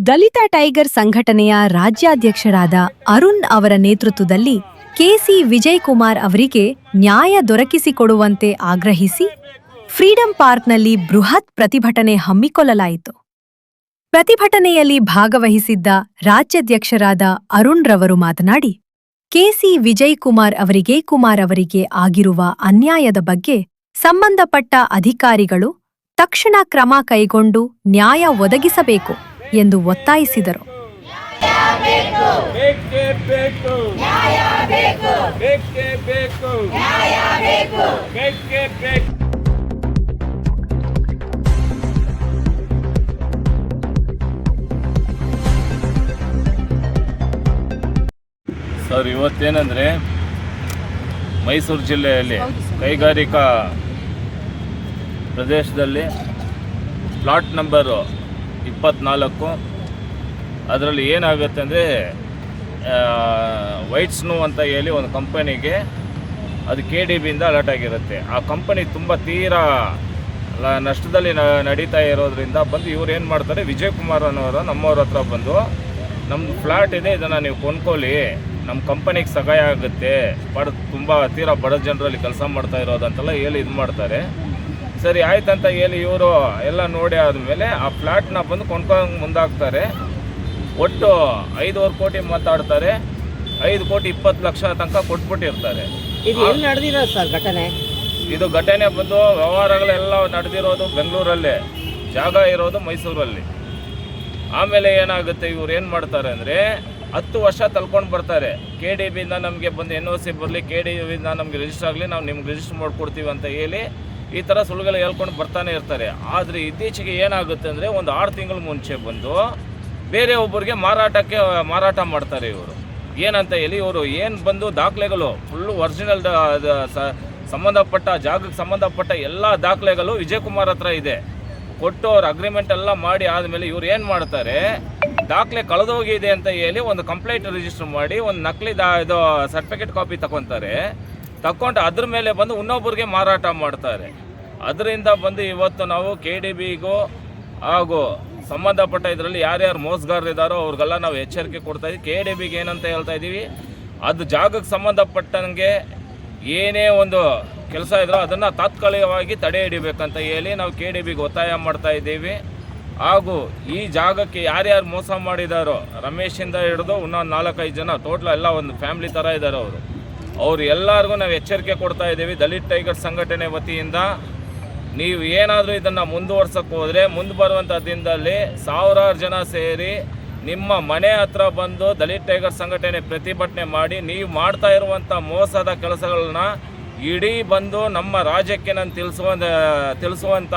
ದಲಿತ tiger ಸಂಘಟನೆಯ ರಾಜ್ಯಾಧ್ಯಕ್ಷರಾದ ಅರುಣ್ ಅವರ ನೇತೃತ್ವದಲ್ಲಿ ಕೆಸಿ ವಿಜಯ್ ಕುಮಾರ್ ಅವರಿಗೆ ನ್ಯಾಯ ದೊರಕಿಸಿಕೊಡುವಂತೆ ಆಗ್ರಹಿಸಿ ಫ್ರೀಡಂ ಪಾರ್ಕ್ನಲ್ಲಿ ಬೃಹತ್ ಪ್ರತಿಭಟನೆ ಹಮ್ಮಿಕೊಳ್ಳಲಾಯಿತು. ಪ್ರತಿಭಟನೆಯಲ್ಲಿ ಭಾಗವಹಿಸಿದ್ದ ರಾಜ್ಯಾಧ್ಯಕ್ಷರಾದ ಅರುಣ್ ರವರು ಮಾತನಾಡಿ, ಕೆಸಿ ವಿಜಯ್ ಕುಮಾರ್ ಅವರಿಗೆ ಆಗಿರುವ ಅನ್ಯಾಯದ ಬಗ್ಗೆ ಸಂಬಂಧಪಟ್ಟ ಅಧಿಕಾರಿಗಳು ತಕ್ಷಣ ಕ್ರಮ ಕೈಗೊಂಡು ನ್ಯಾಯ ಒದಗಿಸಬೇಕು ಎಂದು ಒತ್ತಾಯಿಸಿದರು. ಸರ್, ಇವತ್ತೇನೆಂದರೆ ಮೈಸೂರು ಜಿಲ್ಲೆಯಲ್ಲಿ ಕೈಗಾರಿಕಾ ಪ್ರದೇಶದಲ್ಲಿ ಪ್ಲಾಟ್ ನಂಬರು 24 ಅದರಲ್ಲಿ ಏನಾಗುತ್ತೆ ಅಂದರೆ ವೈಟ್ ಸ್ನೋ ಅಂತ ಹೇಳಿ ಒಂದು ಕಂಪನಿಗೆ ಅದು KDBಯಿಂದ ಅಲರ್ಟ್ ಆಗಿರುತ್ತೆ. ಆ ಕಂಪನಿ ತುಂಬ ತೀರಾ ನಷ್ಟದಲ್ಲಿ ನಡೀತಾ ಇರೋದ್ರಿಂದ ಬಂದು ಇವ್ರು ಏನು ಮಾಡ್ತಾರೆ, ವಿಜಯ್ ಕುಮಾರ್ ಅನ್ನೋರು ನಮ್ಮವ್ರ ಹತ್ರ ಬಂದು ನಮ್ಮದು ಫ್ಲ್ಯಾಟ್ ಇದೆ, ಇದನ್ನು ನೀವು ಕೊಂಡ್ಕೊಳ್ಳಿ, ನಮ್ಮ ಕಂಪನಿಗೆ ಸಹಾಯ ಆಗುತ್ತೆ, ತುಂಬ ತೀರಾ ಬಡ ಜನರಲ್ಲಿ ಕೆಲಸ ಮಾಡ್ತಾ ಇರೋದಂತೆಲ್ಲ ಹೇಳಿ ಇದು ಮಾಡ್ತಾರೆ. ಸರಿ ಆಯ್ತಂತ ಹೇಳಿ ಇವರು ಎಲ್ಲ ನೋಡಿ ಆದಮೇಲೆ ಆ ಫ್ಲ್ಯಾಟ್ನ ಬಂದು ಕೊಂಡ್ಕೊಂಡು ಮುಂದಾಗ್ತಾರೆ. ಒಟ್ಟು 5.25 ಕೋಟಿ ಮಾತಾಡ್ತಾರೆ, 5,20,00,000 ತನಕ ಕೊಟ್ಬಿಟ್ಟಿರ್ತಾರೆ. ಇದು ಎಲ್ಲಿ ನಡೆದಿರೋದು ಸರ್ ಘಟನೆ? ಇದು ಘಟನೆ ಬಂದು ವ್ಯವಹಾರಗಳೆಲ್ಲ ನಡೆದಿರೋದು ಬೆಂಗಳೂರಲ್ಲೇ, ಜಾಗ ಇರೋದು ಮೈಸೂರಲ್ಲಿ. ಆಮೇಲೆ ಏನಾಗುತ್ತೆ, ಇವ್ರು ಏನು ಮಾಡ್ತಾರೆ ಅಂದರೆ 10 ವರ್ಷ ತಳ್ಕೊಂಡು ಬರ್ತಾರೆ. KDBಯಿಂದ ನಮಗೆ ಬಂದು NOC ಬರಲಿ, KDBಯಿಂದ ನಮಗೆ ರಿಜಿಸ್ಟರ್ ಆಗಲಿ, ನಾವು ನಿಮ್ಗೆ ರಿಜಿಸ್ಟರ್ ಮಾಡ್ಕೊಡ್ತೀವಿ ಅಂತ ಹೇಳಿ ಈ ಥರ ಸುಳ್ಳುಗಳು ಹೇಳ್ಕೊಂಡು ಬರ್ತಾನೆ ಇರ್ತಾರೆ. ಆದರೆ ಇತ್ತೀಚೆಗೆ ಏನಾಗುತ್ತೆ ಅಂದರೆ ಒಂದು 6 ತಿಂಗಳ ಮುಂಚೆ ಬಂದು ಬೇರೆ ಒಬ್ಬರಿಗೆ ಮಾರಾಟ ಮಾಡ್ತಾರೆ ಇವರು. ಏನಂತ ಹೇಳಿ ಇವರು ಏನು ಬಂದು ದಾಖಲೆಗಳು ಫುಲ್ಲು ಒರಿಜಿನಲ್ ಸಂಬಂಧಪಟ್ಟ ಜಾಗಕ್ಕೆ ಸಂಬಂಧಪಟ್ಟ ಎಲ್ಲ ದಾಖಲೆಗಳು ವಿಜಯ್ ಕುಮಾರ್ ಹತ್ರ ಇದೆ. ಕೊಟ್ಟು ಅವ್ರ ಅಗ್ರಿಮೆಂಟ್ ಎಲ್ಲ ಮಾಡಿ ಆದಮೇಲೆ ಇವ್ರು ಏನು ಮಾಡ್ತಾರೆ, ದಾಖಲೆ ಕಳೆದೋಗಿದೆ ಅಂತ ಹೇಳಿ ಒಂದು ಕಂಪ್ಲೇಂಟ್ ರಿಜಿಸ್ಟರ್ ಮಾಡಿ ಒಂದು ನಕಲಿ ಇದು ಸರ್ಟಿಫಿಕೇಟ್ ಕಾಪಿ ತಗೊಂಡು ಅದ್ರ ಮೇಲೆ ಬಂದು ಇನ್ನೊಬ್ಬರಿಗೆ ಮಾರಾಟ ಮಾಡ್ತಾರೆ. ಅದರಿಂದ ಬಂದು ಇವತ್ತು ನಾವು KDBಗೂ ಹಾಗೂ ಸಂಬಂಧಪಟ್ಟ ಇದರಲ್ಲಿ ಯಾರ್ಯಾರು ಮೋಸಗಾರರಿದ್ದಾರೋ ಅವ್ರಿಗೆಲ್ಲ ನಾವು ಎಚ್ಚರಿಕೆ ಕೊಡ್ತಾ ಇದ್ದೀವಿ. KDBಗೆ ಏನಂತ ಹೇಳ್ತಾ ಇದ್ದೀವಿ, ಅದು ಜಾಗಕ್ಕೆ ಸಂಬಂಧಪಟ್ಟಂಗೆ ಏನೇ ಒಂದು ಕೆಲಸ ಇದ್ರೋ ಅದನ್ನು ತಾತ್ಕಾಲಿಕವಾಗಿ ತಡೆ ಹಿಡಿಬೇಕಂತ ಹೇಳಿ ನಾವು KDBಗೆ ಒತ್ತಾಯ ಮಾಡ್ತಾ ಇದ್ದೀವಿ. ಹಾಗೂ ಈ ಜಾಗಕ್ಕೆ ಯಾರ್ಯಾರು ಮೋಸ ಮಾಡಿದಾರೋ, ರಮೇಶಿಂದ ಹಿಡಿದು ಇನ್ನೊಂದು 4-5 ಜನ ಟೋಟಲ್ ಎಲ್ಲ ಒಂದು ಫ್ಯಾಮಿಲಿ ಥರ ಇದ್ದಾರೆ ಅವ್ರು ಎಲ್ಲರಿಗೂ ನಾವು ಎಚ್ಚರಿಕೆ ಕೊಡ್ತಾ ಇದ್ದೀವಿ. ದಲಿತ ಟೈಗರ್ ಸಂಘಟನೆ ವತಿಯಿಂದ ನೀವು ಏನಾದರೂ ಇದನ್ನು ಮುಂದುವರ್ಸೋಕ್ಕೆ ಹೋದರೆ ಮುಂದೆ ಬರುವಂಥ ದಿನದಲ್ಲಿ 1000 ಜನ ಸೇರಿ ನಿಮ್ಮ ಮನೆ ಹತ್ರ ಬಂದು ದಲಿತ ಟೈಗರ್ ಸಂಘಟನೆ ಪ್ರತಿಭಟನೆ ಮಾಡಿ ನೀವು ಮಾಡ್ತಾ ಇರುವಂಥ ಮೋಸದ ಕೆಲಸಗಳನ್ನ ಇಡೀ ಬಂದು ನಮ್ಮ ರಾಜ್ಯಕ್ಕೆ ನಾನು ತಿಳಿಸುವಂಥ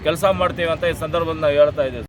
ಕೆಲಸ ಮಾಡ್ತೀವಿ ಅಂತ ಈ ಸಂದರ್ಭದಲ್ಲಿ ನಾವು ಹೇಳ್ತಾ ಇದ್ದೀವಿ.